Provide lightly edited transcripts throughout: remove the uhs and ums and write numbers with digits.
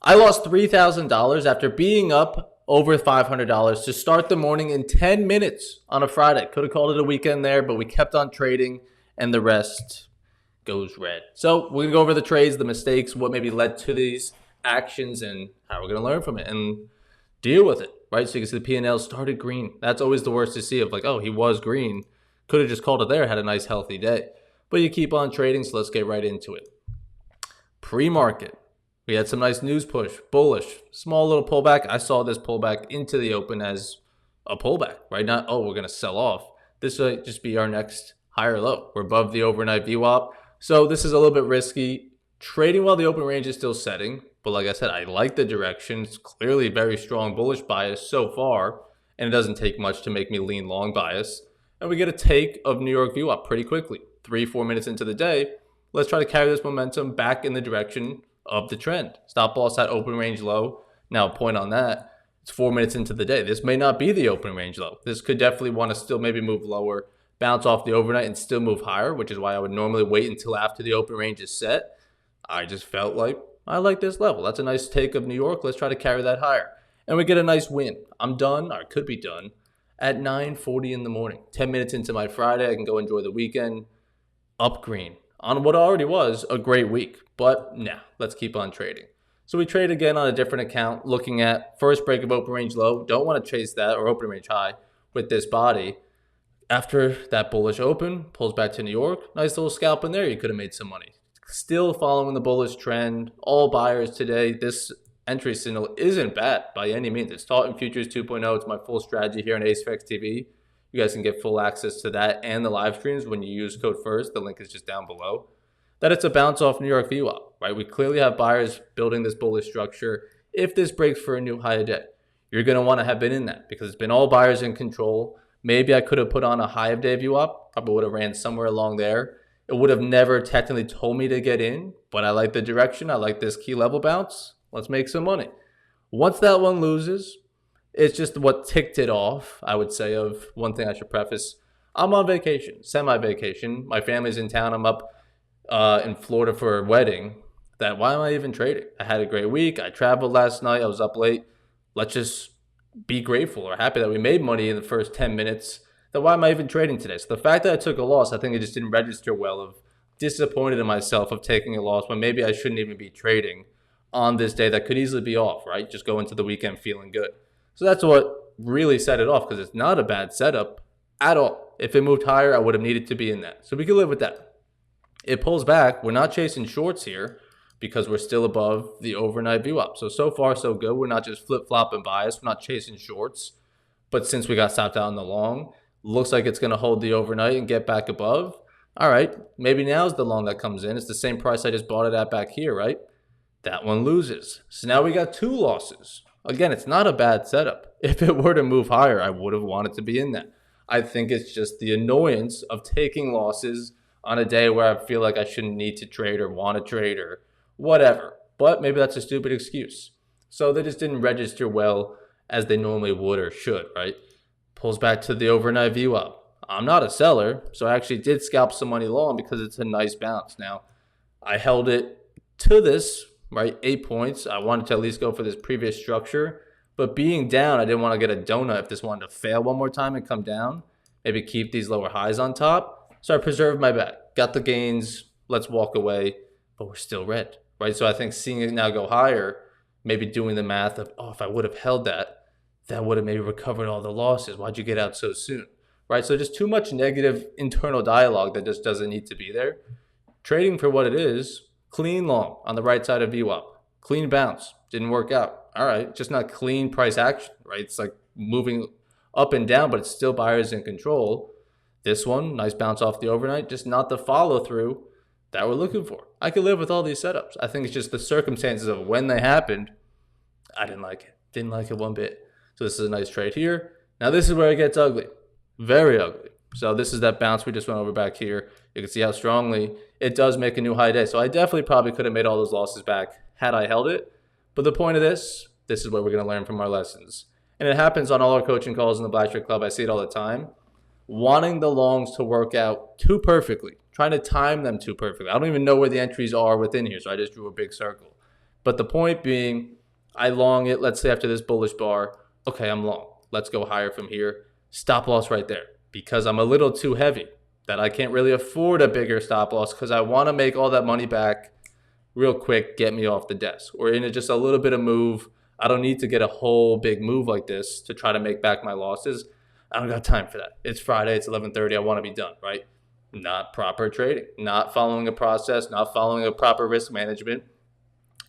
I lost $3,000 after being up over $500 to start the morning in 10 minutes on a Friday. Could have called it a weekend there, but we kept on trading and the rest goes red. So we're going to go over the trades, the mistakes, what maybe led to these actions, and how we're going to learn from it and deal with it, right? So you can see the P&L started green. That's always the worst to see of like, oh, he was green. Could have just called it there, had a nice healthy day. But you keep on trading, so let's get right into it. Pre-market. We had some nice news push, bullish, small little pullback. I saw this pullback into the open as a pullback, right? Not, oh, we're going to sell off. This will just be our next higher low. We're above the overnight VWAP. So this is a little bit risky. Trading while the open range is still setting. But like I said, I like the direction. It's clearly very strong bullish bias so far. And it doesn't take much to make me lean long bias. And we get a take of New York VWAP pretty quickly. 3-4 minutes into the day. Let's try to carry this momentum back in the direction of the trend. Stop loss at open range low. Now, point on that, it's 4 minutes into the day. This may not be the open range low. This could definitely want to still maybe move lower, bounce off the overnight and still move higher, which is why I would normally wait until after the open range is set. I just felt like I like this level. That's a nice take of New York. Let's try to carry that higher. And we get a nice win. I'm done, or could be done, at 9:40 in the morning. 10 minutes into my Friday, I can go enjoy the weekend. Up green on what already was a great week. But nah, let's keep on trading. So we trade again on a different account, looking at first break of open range low. Don't want to chase that, or open range high with this body. After that bullish open, pulls back to New York. Nice little scalp in there. You could have made some money. Still following the bullish trend. All buyers today. This entry signal isn't bad by any means. It's taught in Futures 2.0. It's my full strategy here on AceFX TV. You guys can get full access to that and the live streams when you use code FIRST. The link is just down below. That it's a bounce off New York VWAP, right? We clearly have buyers building this bullish structure. If this breaks for a new high of day, you're going to want to have been in that because it's been all buyers in control. Maybe I could have put on a high of day VWAP. Probably would have ran somewhere along there. It would have never technically told me to get in, but I like the direction. I like this key level bounce. Let's make some money. Once that one loses, it's just what ticked it off, I would say. Of one thing I should preface, I'm on vacation, semi-vacation. My family's in town. I'm up in Florida for a wedding. That why am I even trading? I had a great week. I traveled last night. I was up late. Let's just be grateful or happy that we made money in the first 10 minutes. Then why am I even trading today? So the fact that I took a loss, I think it just didn't register well. Of disappointed in myself of taking a loss when maybe I shouldn't even be trading on this day that could easily be off, right? Just go into the weekend feeling good. So that's what really set it off, because it's not a bad setup at all. If it moved higher, I would have needed to be in that. So we can live with that. It pulls back. We're not chasing shorts here because we're still above the overnight VWAP. So far, so good. We're not just flip-flopping bias. We're not chasing shorts. But since we got stopped out in the long, looks like it's going to hold the overnight and get back above. All right, maybe now's the long that comes in. It's the same price I just bought it at back here, right? That one loses. So now we got two losses. Again, it's not a bad setup. If it were to move higher, I would have wanted to be in that. I think it's just the annoyance of taking losses on a day where I feel like I shouldn't need to trade or want to trade or whatever. But maybe that's a stupid excuse. So they just didn't register well as they normally would or should, right? Pulls back to the overnight VWAP. I'm not a seller, so I actually did scalp some money long because it's a nice bounce. Now, I held it to this, right? 8 points. I wanted to at least go for this previous structure. But being down, I didn't want to get a donut if this wanted to fail one more time and come down. Maybe keep these lower highs on top. So I preserved my bet. Got the gains. Let's walk away. But we're still red, right? So I think seeing it now go higher, maybe doing the math of, oh, if I would have held that, that would have maybe recovered all the losses. Why'd you get out so soon, right? So just too much negative internal dialogue that just doesn't need to be there. Trading for what it is, clean long on the right side of VWAP. Clean bounce. Didn't work out. All right, just not clean price action, right? It's like moving up and down, but it's still buyers in control. This one, nice bounce off the overnight, just not the follow through that we're looking for. I could live with all these setups. I think it's just the circumstances of when they happened. I didn't like it. Didn't like it one bit. So this is a nice trade here. Now this is where it gets ugly. Very ugly. So this is that bounce we just went over back here. You can see how strongly it does make a new high day. So I definitely probably could have made all those losses back had I held it. But the point of this is what we're going to learn from our lessons. And it happens on all our coaching calls in the Black Shirt Club. I see it all the time. Wanting the longs to work out too perfectly. Trying to time them too perfectly. I don't even know where the entries are within here, so I just drew a big circle. But the point being, I long it, let's say after this bullish bar, okay, I'm long. Let's go higher from here. Stop loss right there because I'm a little too heavy that I can't really afford a bigger stop loss because I want to make all that money back real quick, get me off the desk. Or in just a little bit of move, I don't need to get a whole big move like this to try to make back my losses. I don't got time for that. It's Friday, it's 11:30, I want to be done, right? Not proper trading, not following a process, not following a proper risk management.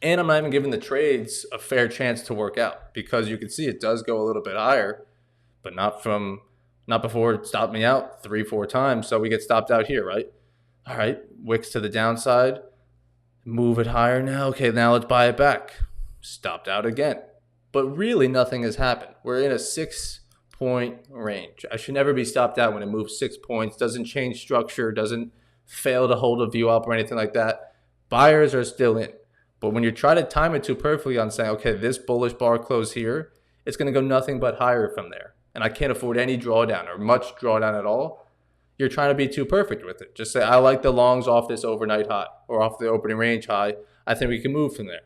And I'm not even giving the trades a fair chance to work out because you can see it does go a little bit higher, but not before it stopped me out 3-4 times. So we get stopped out here, right? All right, wicks to the downside, move it higher now. Okay, now let's buy it back. Stopped out again. But really nothing has happened. We're in a 6-point range. I should never be stopped out when it moves 6 points, doesn't change structure, doesn't fail to hold a view up or anything like that. Buyers are still in. But when you try to time it too perfectly on saying, okay, this bullish bar close here, it's going to go nothing but higher from there. And I can't afford any drawdown or much drawdown at all. You're trying to be too perfect with it. Just say, I like the longs off this overnight high or off the opening range high. I think we can move from there.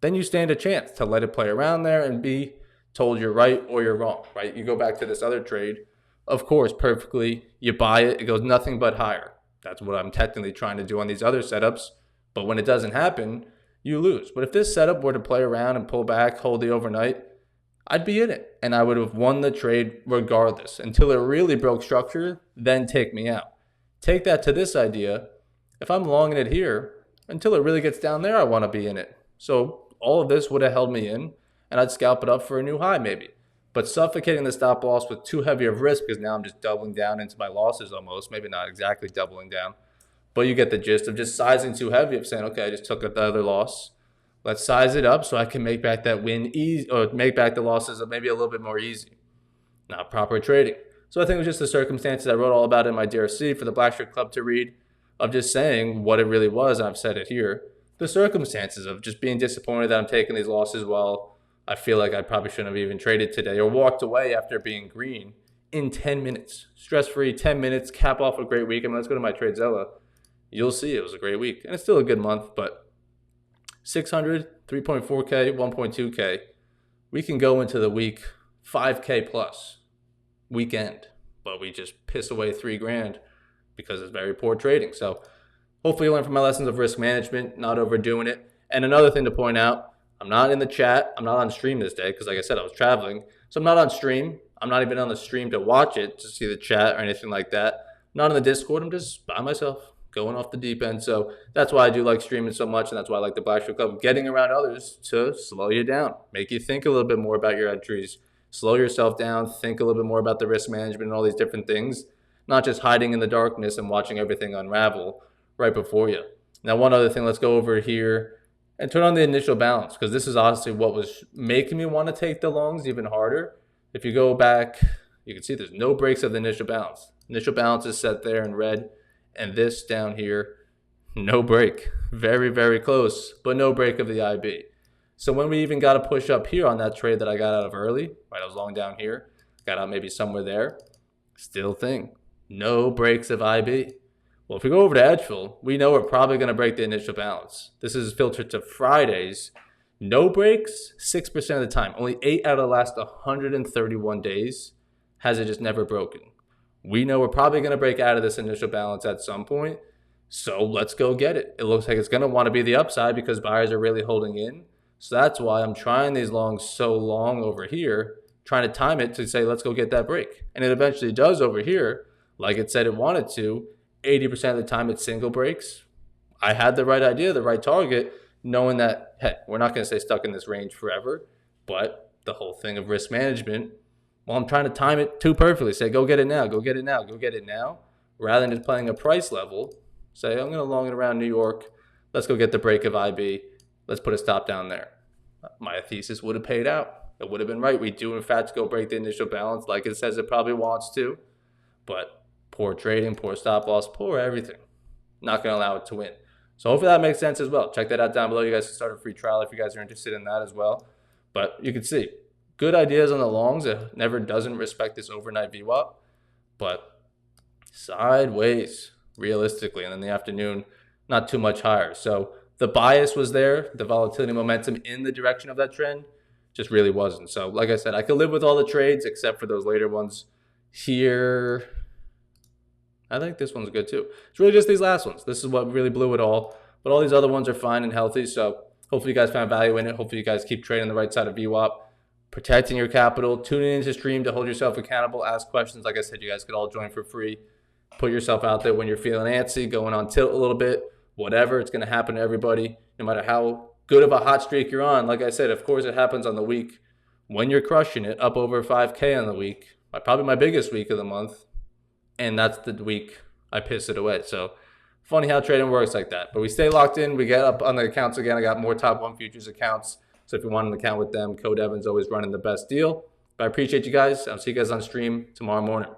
Then you stand a chance to let it play around there and be told you're right or you're wrong, right? You go back to this other trade, of course, perfectly. You buy it, it goes nothing but higher. That's what I'm technically trying to do on these other setups. But when it doesn't happen, you lose. But if this setup were to play around and pull back, hold the overnight, I'd be in it. And I would have won the trade regardless until it really broke structure, then take me out. Take that to this idea. If I'm longing it here, until it really gets down there, I want to be in it. So all of this would have held me in, and I'd scalp it up for a new high maybe. But suffocating the stop loss with too heavy of risk because now I'm just doubling down into my losses almost. Maybe not exactly doubling down. But you get the gist of just sizing too heavy, of saying, okay, I just took the other loss. Let's size it up so I can make back that win easy, or make back the losses maybe a little bit more easy. Not proper trading. So I think it was just the circumstances I wrote all about in my DRC for the Black Shirt Club to read, of just saying what it really was, and I've said it here. The circumstances of just being disappointed that I'm taking these losses while I feel like I probably shouldn't have even traded today or walked away after being green in 10 minutes. Stress-free, 10 minutes, cap off a great week. I mean, let's go to my TradeZilla. You'll see it was a great week. And it's still a good month, but 600, 3.4K, 1.2K. We can go into the week 5K plus weekend, but we just piss away $3,000 because it's very poor trading. So hopefully you learn from my lessons of risk management, not overdoing it. And another thing to point out, I'm not in the chat. I'm not on stream this day because, like I said, I was traveling. So I'm not on stream. I'm not even on the stream to watch it, to see the chat or anything like that. I'm not in the Discord. I'm just by myself, going off the deep end. So that's why I do like streaming so much, and that's why I like the Black Shirt Club, getting around others to slow you down, make you think a little bit more about your entries, slow yourself down, think a little bit more about the risk management and all these different things, not just hiding in the darkness and watching everything unravel right before you. Now, one other thing, let's go over here and turn on the initial balance, because this is honestly what was making me want to take the longs even harder. If you go back, you can see there's no breaks of the initial balance. Initial balance is set there in red. And this down here, no break. Very, very close, but no break of the IB. So when we even got a push up here on that trade that I got out of early, right, I was long down here, got out maybe somewhere there, still thing. No breaks of IB. Well, if we go over to Edgefield, we know we're probably going to break the initial balance. This is filtered to Fridays. No breaks, 6% of the time. Only 8 out of the last 131 days has it just never broken. We know we're probably going to break out of this initial balance at some point, so let's go get it. It looks like it's going to want to be the upside because buyers are really holding in. So that's why I'm trying these longs so long over here, trying to time it to say, let's go get that break. And it eventually does over here, like it said it wanted to. 80% of the time it single breaks. I had the right idea, the right target, knowing that, hey, we're not going to stay stuck in this range forever, but the whole thing of risk management, well, I'm trying to time it too perfectly. Say, go get it now, go get it now, go get it now. Rather than just playing a price level, say, I'm going to long it around New York. Let's go get the break of IB. Let's put a stop down there. My thesis would have paid out. It would have been right. We do, in fact, go break the initial balance like it says it probably wants to. But poor trading, poor stop loss, poor everything. Not going to allow it to win. So hopefully that makes sense as well. Check that out down below. You guys can start a free trial if you guys are interested in that as well. But you can see, good ideas on the longs. It never doesn't respect this overnight VWAP, but sideways realistically. And in the afternoon, not too much higher. So the bias was there, the volatility momentum in the direction of that trend just really wasn't. So like I said, I could live with all the trades except for those later ones here. I think this one's good too. It's really just these last ones. This is what really blew it all. But all these other ones are fine and healthy. So hopefully you guys found value in it. Hopefully you guys keep trading the right side of VWAP, protecting your capital, tuning into stream to hold yourself accountable, ask questions. Like I said, you guys could all join for free. Put yourself out there when you're feeling antsy, going on tilt a little bit, whatever. It's going to happen to everybody, no matter how good of a hot streak you're on. Like I said, of course it happens on the week when you're crushing it, up over 5K on the week, probably my biggest week of the month. And that's the week I piss it away. So funny how trading works like that. But we stay locked in. We get up on the accounts again. I got more top 1 futures accounts. So if you want an account with them, code Evan's always running the best deal. But I appreciate you guys. I'll see you guys on stream tomorrow morning.